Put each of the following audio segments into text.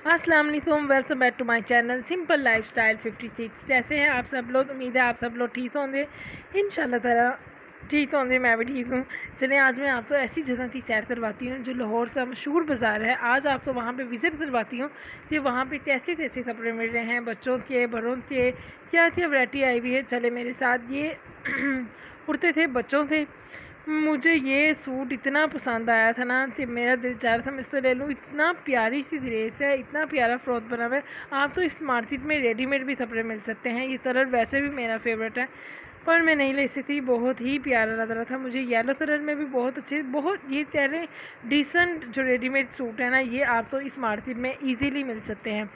अस्सलाम वालेकुम, welcome back to my channel simple lifestyle 56। कैसे हैं आप सब लोग? उम्मीद है आप सब लोग ठीक होंगे। इंशाल्लाह ताला ठीक होंगे, मैं भी ठीक हूँ। चलिए आज मैं आपको ऐसी जगह की सैर करवाती हूँ जो लाहौर का मशहूर बाज़ार है। आज आपको वहाँ पे विज़िट करवाती हूँ कि वहाँ पे कैसे कैसे कपड़े मिल रहे हैं, बच्चों के, बड़ों के, क्या क्या वैरायटी आई हुई है। चले मेरे साथ। ये कुर्ते थे, बच्चों थे। मुझे ये सूट इतना पसंद आया था ना कि मेरा दिल चाह रहा था मैं इसको ले लूँ। इतना प्यारी सी ड्रेस है, इतना प्यारा फ्रॉक बना हुआ है। आप तो इस मार्केट में रेडीमेड भी कपड़े मिल सकते हैं। ये कलर वैसे भी मेरा फेवरेट है, पर मैं नहीं ले सकती। बहुत ही प्यारा लग रहा था मुझे। येलो कलर में भी बहुत अच्छे, बहुत ये कह रहे डिसेंट जो रेडीमेड सूट है ना, ये आप तो इस मार्केट में ईजीली मिल सकते हैं।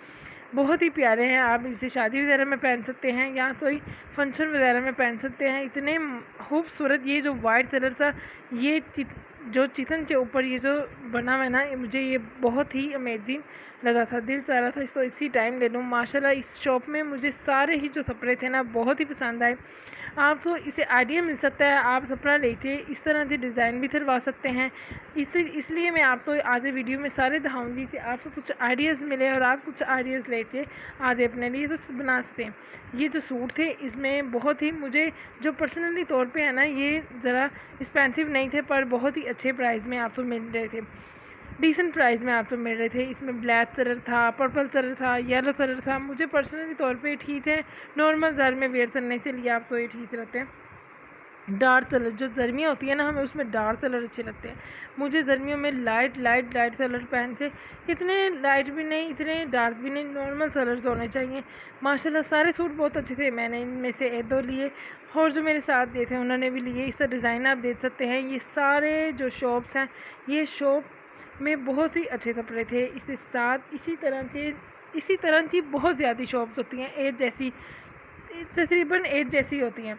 बहुत ही प्यारे हैं। आप इसे शादी वगैरह में पहन सकते हैं या कोई फंक्शन वगैरह में पहन सकते हैं। इतने खूबसूरत। ये जो वाइट कलर था, ये जो चिकन के ऊपर ये जो बना हुआ है ना, मुझे ये बहुत ही अमेजिंग लगा था। दिल चाह रहा था इसको इसी टाइम ले लूँ। माशाल्लाह इस शॉप में मुझे सारे ही जो कपड़े थे ना बहुत ही पसंद आए। आपको इसे आइडिया मिल सकता है, आप कपड़ा लेके इस तरह के डिज़ाइन भी करवा सकते हैं। इसलिए मैं आपको आधे वीडियो में सारे दिखाऊंगी कि आपको कुछ आइडियाज़ मिले और आप कुछ आइडियाज़ लेके आधे अपने लिए कुछ बना सकते हैं। ये जो सूट थे इसमें बहुत ही मुझे जो पर्सनली तौर पे है ना, ये ज़रा एक्सपेंसिव नहीं थे पर बहुत ही अच्छे प्राइस में आपको मिल रहे थे। डिसेंट प्राइस में आपको मिल रहे थे। इसमें ब्लैक कलर था, पर्पल कलर था, येलो कलर था। मुझे पर्सनली तौर पे ठीक है, नॉर्मल घर में वेयर करने के लिए आपको ये ठीक रहते हैं। डार्क कलर जो गर्मियाँ होती है ना, हमें उसमें डार्क कलर अच्छे लगते हैं। मुझे गर्मियों में लाइट लाइट लाइट कलर पहन से, इतने लाइट भी नहीं इतने डार्क भी नहीं, नॉर्मल कलर्स होने चाहिए। माशाल्लाह सारे सूट बहुत अच्छे थे। मैंने इनमें से एक दो लिए और जो मेरे साथ दिए थे उन्होंने भी लिए। इसका डिज़ाइन आप देख सकते हैं। ये सारे जो शॉप्स हैं, ये शॉप में बहुत ही अच्छे कपड़े थे। इसके साथ इसी तरह की बहुत ज़्यादा शॉप्स होती हैं, एक जैसी, तकरीबन एक जैसी होती हैं।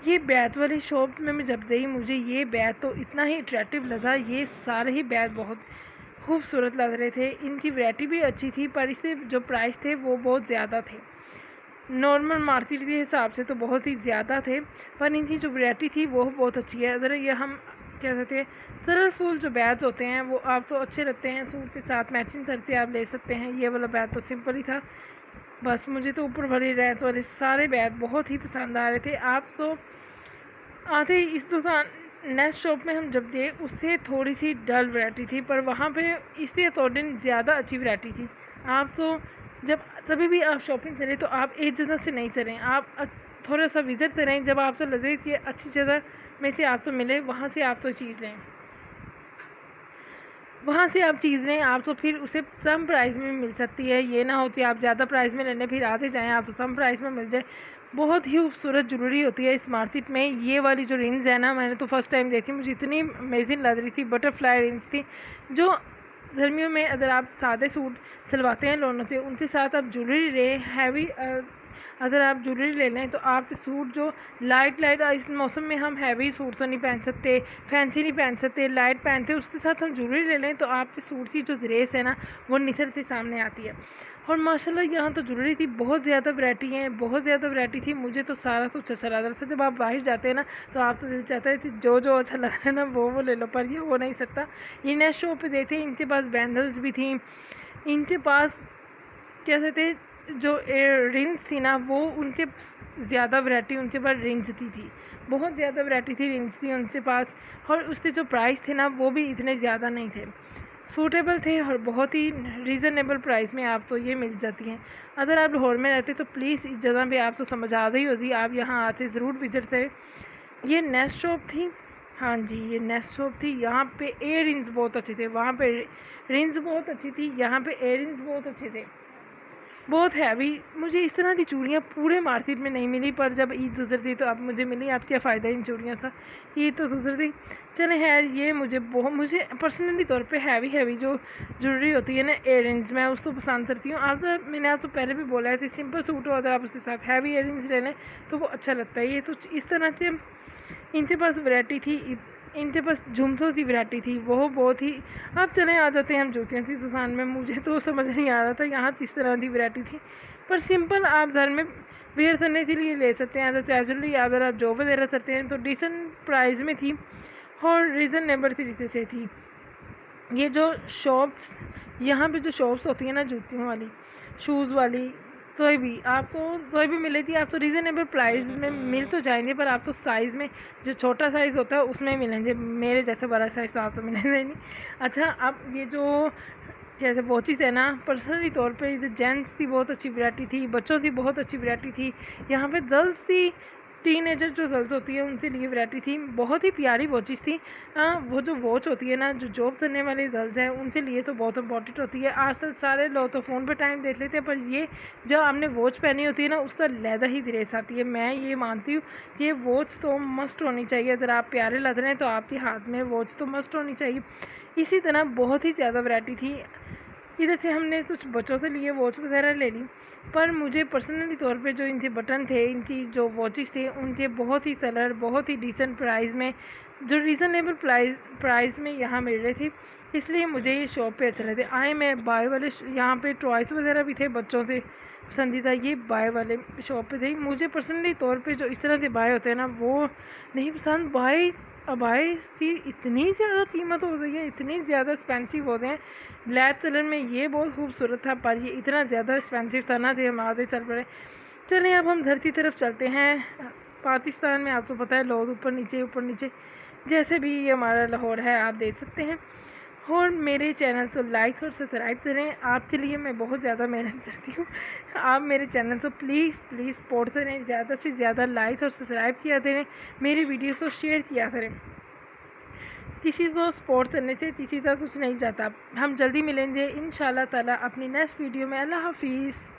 ये बैट वाली शॉप में मैं जब गई, मुझे ये बैट तो इतना ही अट्रैक्टिव लगा। ये सारे ही बैट बहुत खूबसूरत लग रहे थे। इनकी वैरायटी भी अच्छी थी पर इसके जो प्राइस थे वो बहुत ज़्यादा थे। नॉर्मल मार्केट के हिसाब से तो बहुत ही ज़्यादा थे, पर इनकी जो वैरायटी थी वो बहुत अच्छी है। अगर ये हम क्या कहते हैं, कलरफुल जो बैग्स होते हैं वो आप तो अच्छे लगते हैं, सूट के साथ मैचिंग करके आप ले सकते हैं। ये वाला बैग तो सिंपल ही था। बस मुझे तो ऊपर वाली रैत वाले सारे बैग बहुत ही पसंद आ रहे थे। आप तो आते ही इस दुकान नेक्स्ट शॉप में हम जब गए, उससे थोड़ी सी डल वैरायटी थी पर वहाँ पे इससे अकॉर्डिंग ज़्यादा अच्छी वैरायटी थी। आप तो जब कभी भी आप शॉपिंग करें तो आप एक जगह से नहीं करें, आप थोड़ा सा विज़िट करें। जब आपको लगे कि अच्छी जगह में से आपको मिले, वहाँ से आप तो चीज़ लें, वहाँ से आप चीज़ लें। आप तो फिर उसे कम प्राइस में मिल सकती है। ये ना हो कि आप ज़्यादा प्राइस में लेने फिर आते जाएँ, आप तो कम प्राइस में मिल जाए। बहुत ही खूबसूरत ज्वेलरी होती है इस मार्केट में। ये वाली जो रिंग्स है ना, मैंने तो फर्स्ट टाइम देखी, मुझे इतनी अमेजिंग लग रही थी। बटरफ्लाई रिंग्स थी जो गर्मियों में अगर आप सादे सूट सिलवाते हैं लोगों से, उनके साथ आप ज्वेलरी लें हैवी। अगर आप ज्वेलरी ले लें तो आप सूट जो लाइट लाइट, इस मौसम में हम हैवी सूट तो नहीं पहन सकते, फैंसी नहीं पहन सकते, लाइट पहनते, उसके साथ हम ज्वेलरी ले लें तो आपके सूट की जो ड्रेस है ना वो निखर के सामने आती है। और माशाल्लाह यहाँ तो ज्वेलरी थी, बहुत ज़्यादा वैरायटी है, बहुत ज़्यादा वैरायटी थी। मुझे तो सारा कुछ अच्छा लग रहा था। जब आप बाहर जाते हैं ना तो आप तो दिल चाहता है कि जो जो अच्छा लग रहा है ना वो ले लो, पर ये हो नहीं सकता। ये नेक्स्ट शॉप पे देखे, इनके पास बैंगल्स भी थी, इनके पास क्या कहते हैं जो रिंग्स थी ना, वो उनके ज़्यादा वैरायटी उनके पास रिंग्स की थी, बहुत ज़्यादा वैरायटी थी, रिंग्स थी उनके पास। और उसके जो प्राइस थे ना वो भी इतने ज़्यादा नहीं थे, सूटेबल थे और बहुत ही रीज़नेबल प्राइस में आप तो ये मिल जाती हैं। अगर आप लाहौर में रहते तो प्लीज़ इस जगह पे आप तो समझ आ गई होगी, आप यहाँ आते ज़रूर विजिट करें। ये नेक्स्ट शॉप थी। हाँ जी, ये नेक्स्ट शॉप थी। यहाँ पे एयर रिंग्स बहुत अच्छे थे, वहाँ पे रिंग्स बहुत अच्छी थी, यहाँ पे एयर रिंग्स बहुत अच्छे थे, बहुत हैवी। मुझे इस तरह की चूड़ियाँ पूरे मार्केट में नहीं मिली, पर जब ईद गुजरती तो अब मुझे मिली। अब क्या फ़ायदा इन चूड़ियों का, ईद तो गुजरती। चले खैर, ये मुझे पर्सनली तौर पे हैवी जो ज्वेलरी होती है ना, इयर रिंग्स, मैं उसको पसंद करती हूँ। आप तो मैंने आपको पहले भी बोला है कि सिंपल सूट हो, अगर आप उसके साथ हैवी इयर रिंग्स ले लें तो वो अच्छा लगता है। ये तो इस तरह से इनके पास वैरायटी थी, इनके पास झुमकों की वैरायटी थी, वो बहुत ही। अब चले आ जाते हैं हम जूतियों की दुकान में। मुझे तो समझ नहीं आ रहा था यहाँ किस तरह की वैरायटी थी, पर सिंपल आप घर में वेयर करने के लिए ले सकते हैं। अगर कैजुअली अगर आप जॉब वगैरह करते हैं तो डिसेंट प्राइस में थी और रीज़नेबल तरीके से थी। ये जो शॉप्स यहाँ पे जो शॉप्स होती है ना जूतियों वाली, शूज़ वाली, कोई भी आपको कोई भी मिलेगी, आप तो रीज़नेबल प्राइस में मिल तो जाएंगे, पर आप तो साइज़ में जो छोटा साइज़ होता है उसमें मिलेंगे, मेरे जैसे बड़ा साइज़ तो आप तो मिलेंगे नहीं। अच्छा, अब ये जो जैसे वॉचेस है ना, पर्सनली तौर पे इधर जेंट्स की बहुत अच्छी वैरायटी थी, बच्चों की बहुत अच्छी वैरायटी थी, यहाँ पे गर्ल्स थी, टीनेजर जो गर्ल्स होती है उनके लिए वैरायटी थी, बहुत ही प्यारी वॉचेस थी। वो जो वॉच होती है ना, जो जॉब करने वाले गर्ल्स हैं उनके लिए तो बहुत इंपॉर्टेंट होती है। आजकल सारे लोग तो फ़ोन पे टाइम देख लेते हैं, पर ये जो आपने वॉच पहनी होती है ना, उसका लहदा ही ग्रेस आती है। मैं ये मानती हूँ कि वॉच तो मस्ट होनी चाहिए, अगर आप प्यारे लग रहे हैं तो आपके हाथ में वॉच तो मस्ट होनी चाहिए। इसी तरह बहुत ही ज़्यादा वैरायटी थी। इधर से हमने कुछ बच्चों से लिए वॉच वगैरह ले ली, पर मुझे पर्सनली तौर पे जो इनके बटन थे, इनकी जो वॉचेस थे, उनके बहुत ही कलर बहुत ही डिसेंट प्राइस में, जो रीज़नेबल प्राइस में यहाँ मिल रहे थे, इसलिए मुझे ये शॉप पे अच्छे लगे। आए मैं बाय वाले यहाँ पे टॉयस वगैरह भी थे बच्चों से पसंदीदा, ये बाय वाले शॉप पे थे। मुझे पर्सनली तौर पे जो इस तरह के बाय होते हैं ना, वो नहीं पसंद। बाय अबाई की इतनी ज़्यादा कीमत हो गई है, इतनी ज़्यादा एक्सपेंसिव हो गए हैं। ब्लैक कलर में ये बहुत खूबसूरत था, पर ये इतना ज़्यादा एक्सपेंसिव था ना कि हम आगे चल पड़े। चलें अब हम घर की तरफ चलते हैं। पाकिस्तान में आपको पता है लोग ऊपर नीचे जैसे भी ये हमारा लाहौर है, आप देख सकते हैं। और मेरे चैनल को लाइक और सब्सक्राइब करें, आपके लिए मैं बहुत ज़्यादा मेहनत करती हूँ। आप मेरे चैनल को प्लीज़ सपोर्ट करें, ज़्यादा से ज़्यादा लाइक और सब्सक्राइब किया करें, मेरी वीडियो को शेयर किया करें। किसी को सपोर्ट करने से किसी का कुछ नहीं जाता। हम जल्दी मिलेंगे इंशाल्लाह ताला अपनी नेक्स्ट वीडियो में। अल्लाह हाफिज़।